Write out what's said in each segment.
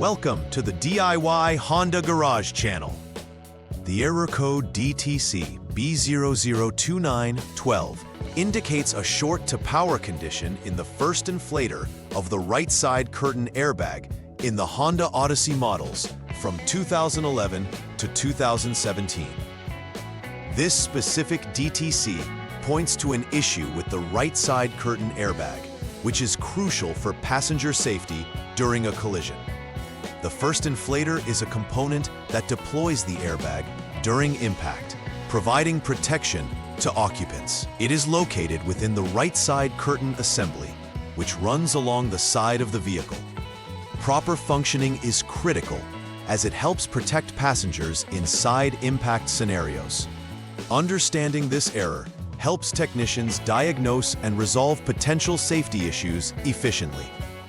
Welcome to the DIY Honda Garage channel. The error code DTC B0029-12 indicates a short to power condition in the first inflator of the right side curtain airbag in the Honda Odyssey models from 2011 to 2017. This specific DTC points to an issue with the right side curtain airbag, which is crucial for passenger safety during a collision. The first inflator is a component that deploys the airbag during impact, providing protection to occupants. It is located within the right side curtain assembly, which runs along the side of the vehicle. Proper functioning is critical as it helps protect passengers in side impact scenarios. Understanding this error helps technicians diagnose and resolve potential safety issues efficiently.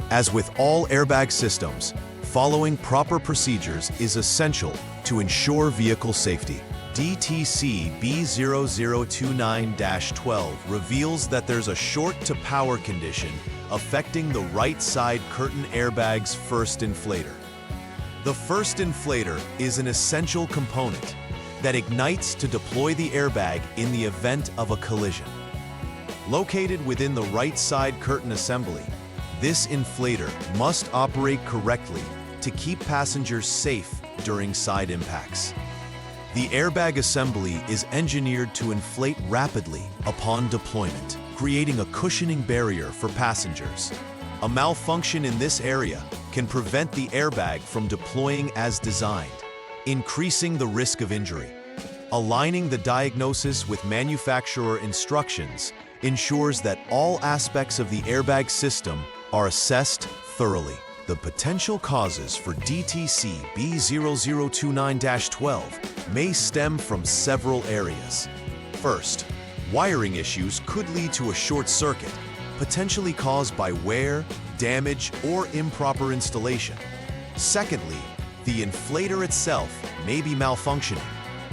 As with all airbag systems, following proper procedures is essential to ensure vehicle safety. DTC B0029-12 reveals that there's a short to power condition affecting the right side curtain airbag's first inflator. The first inflator is an essential component that ignites to deploy the airbag in the event of a collision. Located within the right side curtain assembly, this inflator must operate correctly to keep passengers safe during side impacts. The airbag assembly is engineered to inflate rapidly upon deployment, creating a cushioning barrier for passengers. A malfunction in this area can prevent the airbag from deploying as designed, increasing the risk of injury. Aligning the diagnosis with manufacturer instructions ensures that all aspects of the airbag system are assessed thoroughly. The potential causes for DTC B0029-12 may stem from several areas. First, wiring issues could lead to a short circuit, potentially caused by wear, damage, or improper installation. Secondly, the inflator itself may be malfunctioning,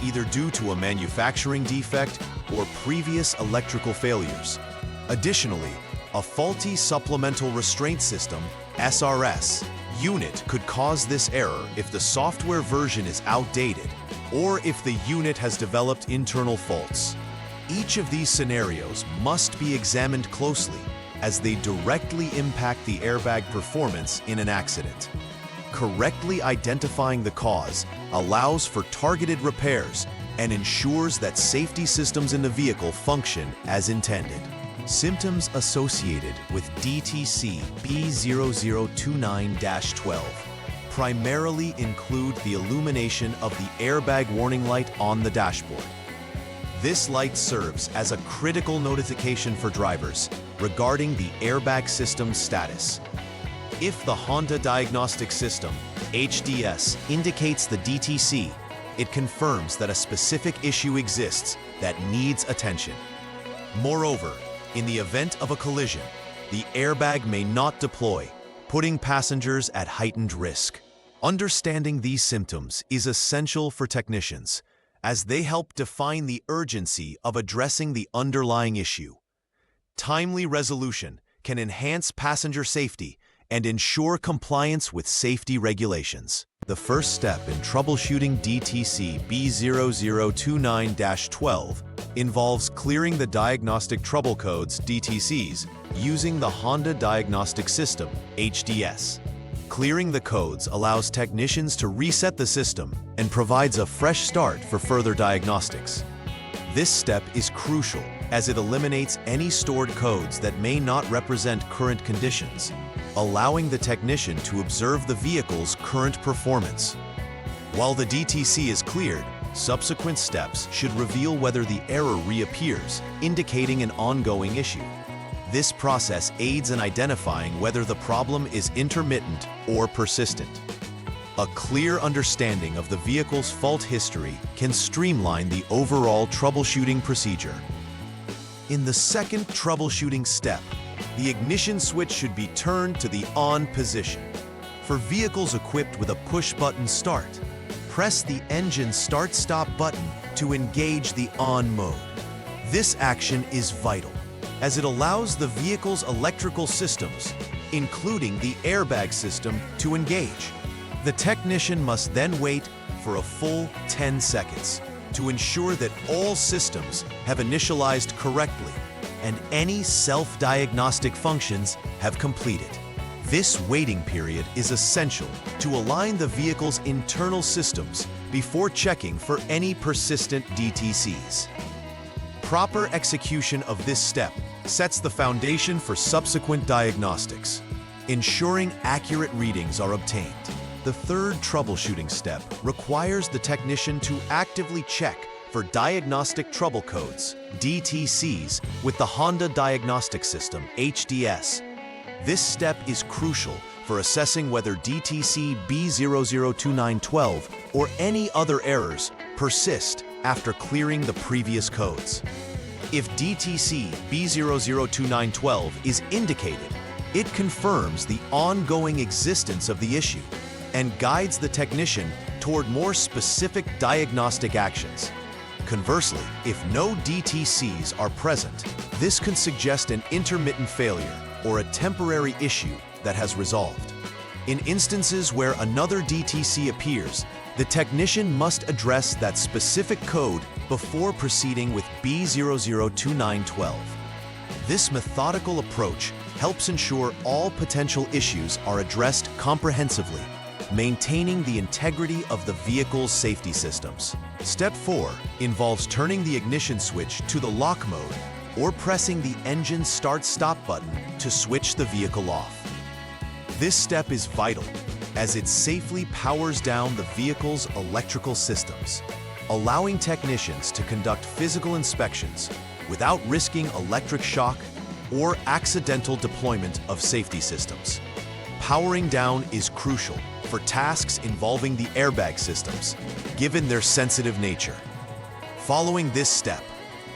either due to a manufacturing defect or previous electrical failures. Additionally, a faulty supplemental restraint system (SRS) unit could cause this error if the software version is outdated or if the unit has developed internal faults. Each of these scenarios must be examined closely as they directly impact the airbag performance in an accident. Correctly identifying the cause allows for targeted repairs and ensures that safety systems in the vehicle function as intended. Symptoms associated with DTC B0029-12 primarily include the illumination of the airbag warning light on the dashboard. This light serves as a critical notification for drivers regarding the airbag system's status. If the Honda Diagnostic System, HDS, indicates the DTC, it confirms that a specific issue exists that needs attention. Moreover, in the event of a collision, the airbag may not deploy, putting passengers at heightened risk. Understanding these symptoms is essential for technicians, as they help define the urgency of addressing the underlying issue. Timely resolution can enhance passenger safety and ensure compliance with safety regulations. The first step in troubleshooting DTC B0029-12 involves clearing the diagnostic trouble codes DTCs using the Honda Diagnostic System HDS. Clearing the codes allows technicians to reset the system and provides a fresh start for further diagnostics. This step is crucial as it eliminates any stored codes that may not represent current conditions, allowing the technician to observe the vehicle's current performance. While the DTC is cleared, subsequent steps should reveal whether the error reappears, indicating an ongoing issue. This process aids in identifying whether the problem is intermittent or persistent. A clear understanding of the vehicle's fault history can streamline the overall troubleshooting procedure. In the second troubleshooting step, the ignition switch should be turned to the on position. For vehicles equipped with a push-button start, press the engine start-stop button to engage the on mode. This action is vital, as it allows the vehicle's electrical systems, including the airbag system, to engage. The technician must then wait for a full 10 seconds to ensure that all systems have initialized correctly and any self-diagnostic functions have completed. This waiting period is essential to align the vehicle's internal systems before checking for any persistent DTCs. Proper execution of this step sets the foundation for subsequent diagnostics, ensuring accurate readings are obtained. The third troubleshooting step requires the technician to actively check for diagnostic trouble codes, DTCs, with the Honda Diagnostics System, HDS. This step is crucial for assessing whether DTC B0029-12 or any other errors persist after clearing the previous codes. If DTC B0029-12 is indicated, it confirms the ongoing existence of the issue and guides the technician toward more specific diagnostic actions. Conversely, if no DTCs are present, this can suggest an intermittent failure or a temporary issue that has resolved. In instances where another DTC appears, the technician must address that specific code before proceeding with B0029-12. This methodical approach helps ensure all potential issues are addressed comprehensively, maintaining the integrity of the vehicle's safety systems. Step 4 involves turning the ignition switch to the lock mode or pressing the engine start-stop button to switch the vehicle off. This step is vital as it safely powers down the vehicle's electrical systems, allowing technicians to conduct physical inspections without risking electric shock or accidental deployment of safety systems. Powering down is crucial for tasks involving the airbag systems, given their sensitive nature. Following this step,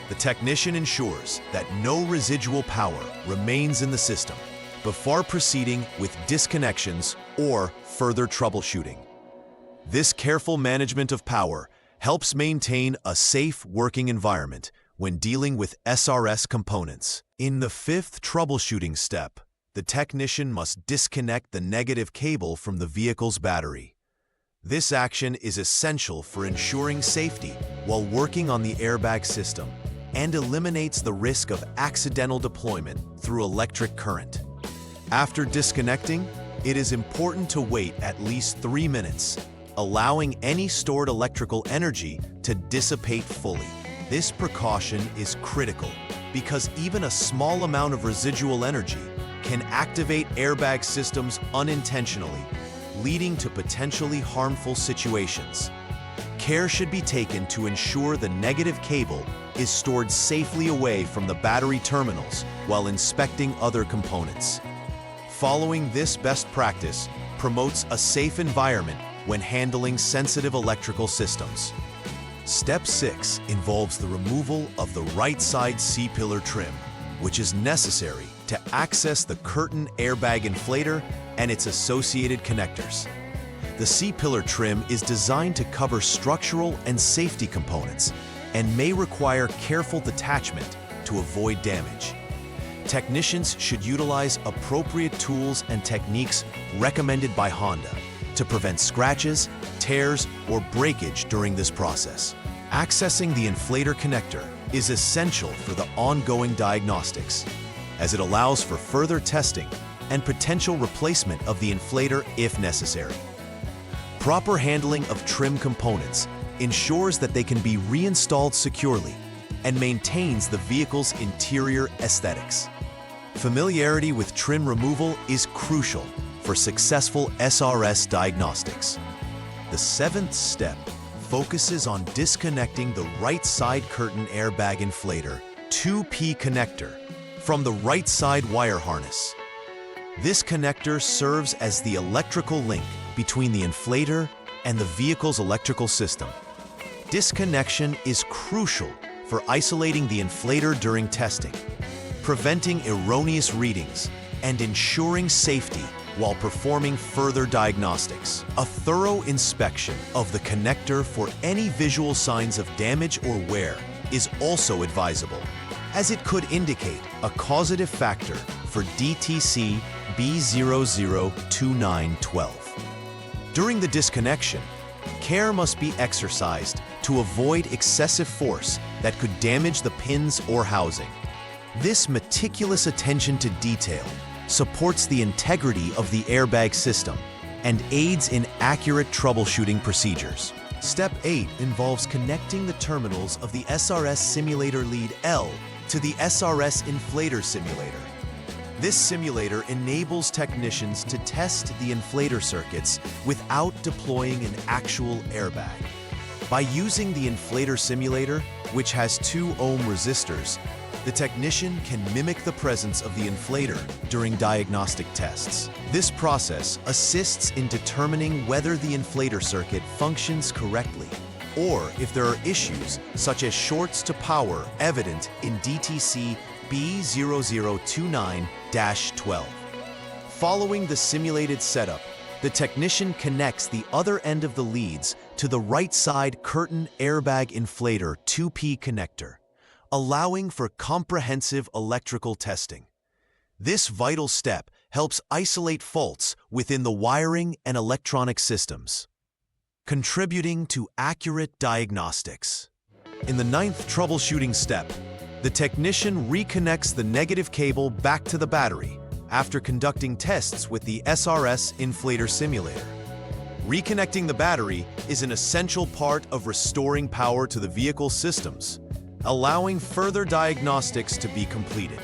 the technician ensures that no residual power remains in the system before proceeding with disconnections or further troubleshooting. This careful management of power helps maintain a safe working environment when dealing with SRS components. In the fifth troubleshooting step, the technician must disconnect the negative cable from the vehicle's battery. This action is essential for ensuring safety while working on the airbag system and eliminates the risk of accidental deployment through electric current. After disconnecting, it is important to wait at least 3 minutes, allowing any stored electrical energy to dissipate fully. This precaution is critical because even a small amount of residual energy can activate airbag systems unintentionally, leading to potentially harmful situations. Care should be taken to ensure the negative cable is stored safely away from the battery terminals while inspecting other components. Following this best practice promotes a safe environment when handling sensitive electrical systems. Step 6 involves the removal of the right side C-pillar trim, which is necessary to access the curtain airbag inflator and its associated connectors. The C-pillar trim is designed to cover structural and safety components and may require careful detachment to avoid damage. Technicians should utilize appropriate tools and techniques recommended by Honda to prevent scratches, tears, or breakage during this process. Accessing the inflator connector is essential for the ongoing diagnostics, as it allows for further testing and potential replacement of the inflator if necessary. Proper handling of trim components ensures that they can be reinstalled securely and maintains the vehicle's interior aesthetics. Familiarity with trim removal is crucial for successful SRS diagnostics. The 7th step focuses on disconnecting the right side curtain airbag inflator 2P connector from the right side wire harness. This connector serves as the electrical link between the inflator and the vehicle's electrical system. Disconnection is crucial for isolating the inflator during testing, preventing erroneous readings, and ensuring safety while performing further diagnostics. A thorough inspection of the connector for any visual signs of damage or wear is also advisable, as it could indicate a causative factor for DTC B0029-12. During the disconnection, care must be exercised to avoid excessive force that could damage the pins or housing. This meticulous attention to detail supports the integrity of the airbag system and aids in accurate troubleshooting procedures. Step 8 involves connecting the terminals of the SRS simulator lead L to the SRS inflator simulator. This simulator enables technicians to test the inflator circuits without deploying an actual airbag. By using the inflator simulator, which has 2 ohm resistors, the technician can mimic the presence of the inflator during diagnostic tests. This process assists in determining whether the inflator circuit functions correctly, or if there are issues such as shorts to power evident in DTC B0029-12. Following the simulated setup, the technician connects the other end of the leads to the right side curtain airbag inflator 2P connector, allowing for comprehensive electrical testing. This vital step helps isolate faults within the wiring and electronic systems, contributing to accurate diagnostics. In the 9th troubleshooting step, the technician reconnects the negative cable back to the battery after conducting tests with the SRS inflator simulator. Reconnecting the battery is an essential part of restoring power to the vehicle systems, allowing further diagnostics to be completed.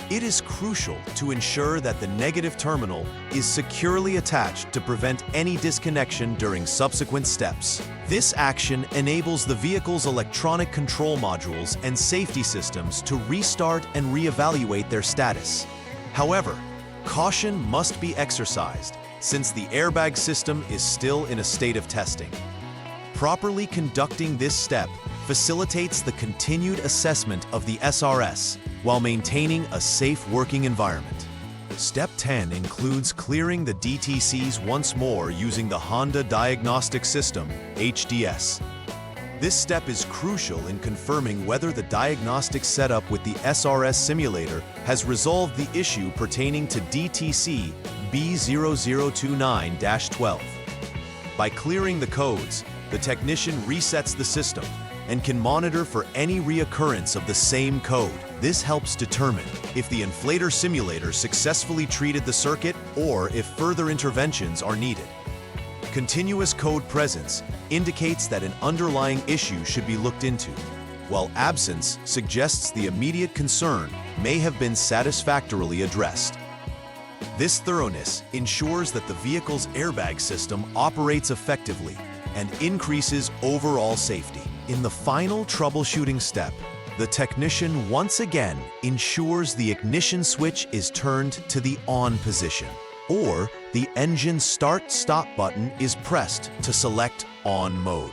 It is crucial to ensure that the negative terminal is securely attached to prevent any disconnection during subsequent steps. This action enables the vehicle's electronic control modules and safety systems to restart and reevaluate their status. However, caution must be exercised since the airbag system is still in a state of testing. Properly conducting this step facilitates the continued assessment of the SRS while maintaining a safe working environment. Step 10 includes clearing the DTCs once more using the Honda Diagnostics System, HDS. This step is crucial in confirming whether the diagnostic setup with the SRS simulator has resolved the issue pertaining to DTC B0029-12. By clearing the codes, the technician resets the system and can monitor for any reoccurrence of the same code. This helps determine if the inflator simulator successfully treated the circuit or if further interventions are needed. Continuous code presence indicates that an underlying issue should be looked into, while absence suggests the immediate concern may have been satisfactorily addressed. This thoroughness ensures that the vehicle's airbag system operates effectively and increases overall safety. In the final troubleshooting step, the technician once again ensures the ignition switch is turned to the on position, or the engine start-stop button is pressed to select on mode.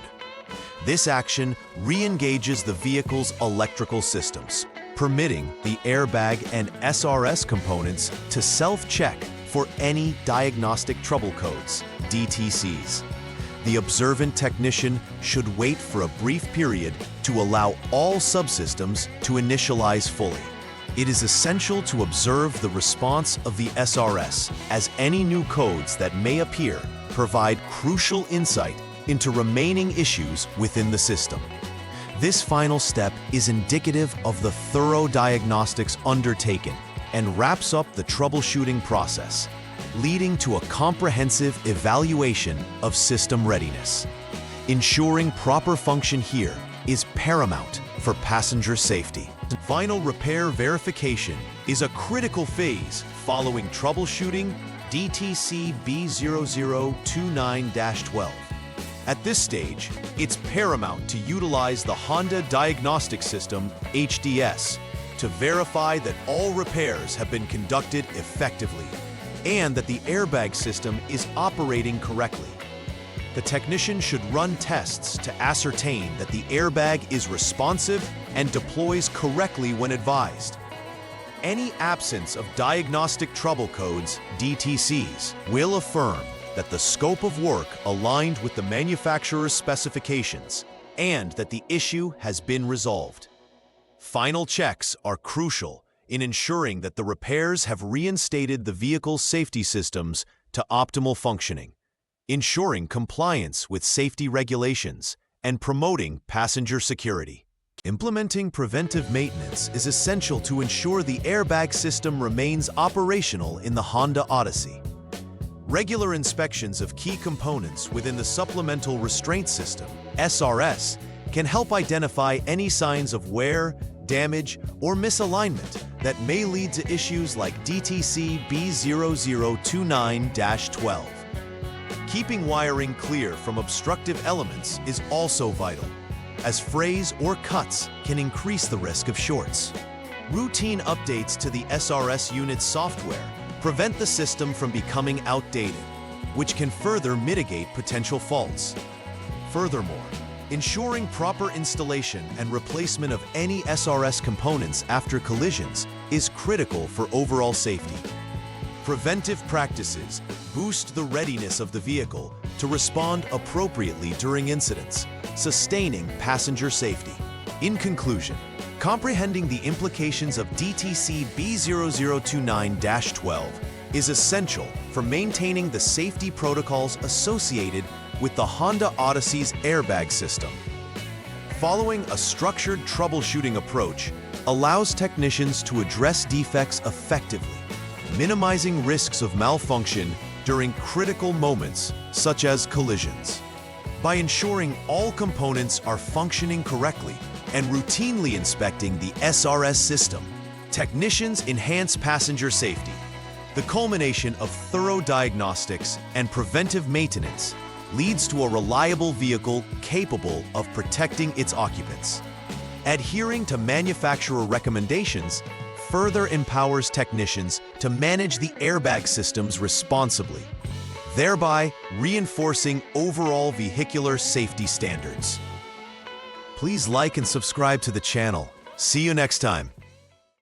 This action re-engages the vehicle's electrical systems, permitting the airbag and SRS components to self-check for any diagnostic trouble codes, DTCs. The observant technician should wait for a brief period to allow all subsystems to initialize fully. It is essential to observe the response of the SRS, as any new codes that may appear provide crucial insight into remaining issues within the system. This final step is indicative of the thorough diagnostics undertaken and wraps up the troubleshooting process, leading to a comprehensive evaluation of system readiness. Ensuring proper function here is paramount for passenger safety. Final repair verification is a critical phase following troubleshooting DTC B0029-12. At this stage, it's paramount to utilize the Honda Diagnostics System, HDS, to verify that all repairs have been conducted effectively and that the airbag system is operating correctly. The technician should run tests to ascertain that the airbag is responsive and deploys correctly when advised. Any absence of diagnostic trouble codes, DTCs, will affirm that the scope of work aligned with the manufacturer's specifications and that the issue has been resolved. Final checks are crucial in ensuring that the repairs have reinstated the vehicle's safety systems to optimal functioning. ensuring compliance with safety regulations and promoting passenger security. Implementing preventive maintenance is essential to ensure the airbag system remains operational in the Honda Odyssey. Regular inspections of key components within the supplemental restraint system, SRS, can help identify any signs of wear, damage, or misalignment that may lead to issues like DTC B0029-12. Keeping wiring clear from obstructive elements is also vital, as frays or cuts can increase the risk of shorts. Routine updates to the SRS unit's software prevent the system from becoming outdated, which can further mitigate potential faults. Furthermore, ensuring proper installation and replacement of any SRS components after collisions is critical for overall safety. Preventive practices boost the readiness of the vehicle to respond appropriately during incidents, sustaining passenger safety. In conclusion, comprehending the implications of DTC B0029-12 is essential for maintaining the safety protocols associated with the Honda Odyssey's airbag system. Following a structured troubleshooting approach allows technicians to address defects effectively, minimizing risks of malfunction during critical moments such as collisions. By ensuring all components are functioning correctly and routinely inspecting the SRS system, technicians enhance passenger safety. The culmination of thorough diagnostics and preventive maintenance leads to a reliable vehicle capable of protecting its occupants. Adhering to manufacturer recommendations further empowers technicians to manage the airbag systems responsibly, thereby reinforcing overall vehicular safety standards. Please like and subscribe to the channel. See you next time.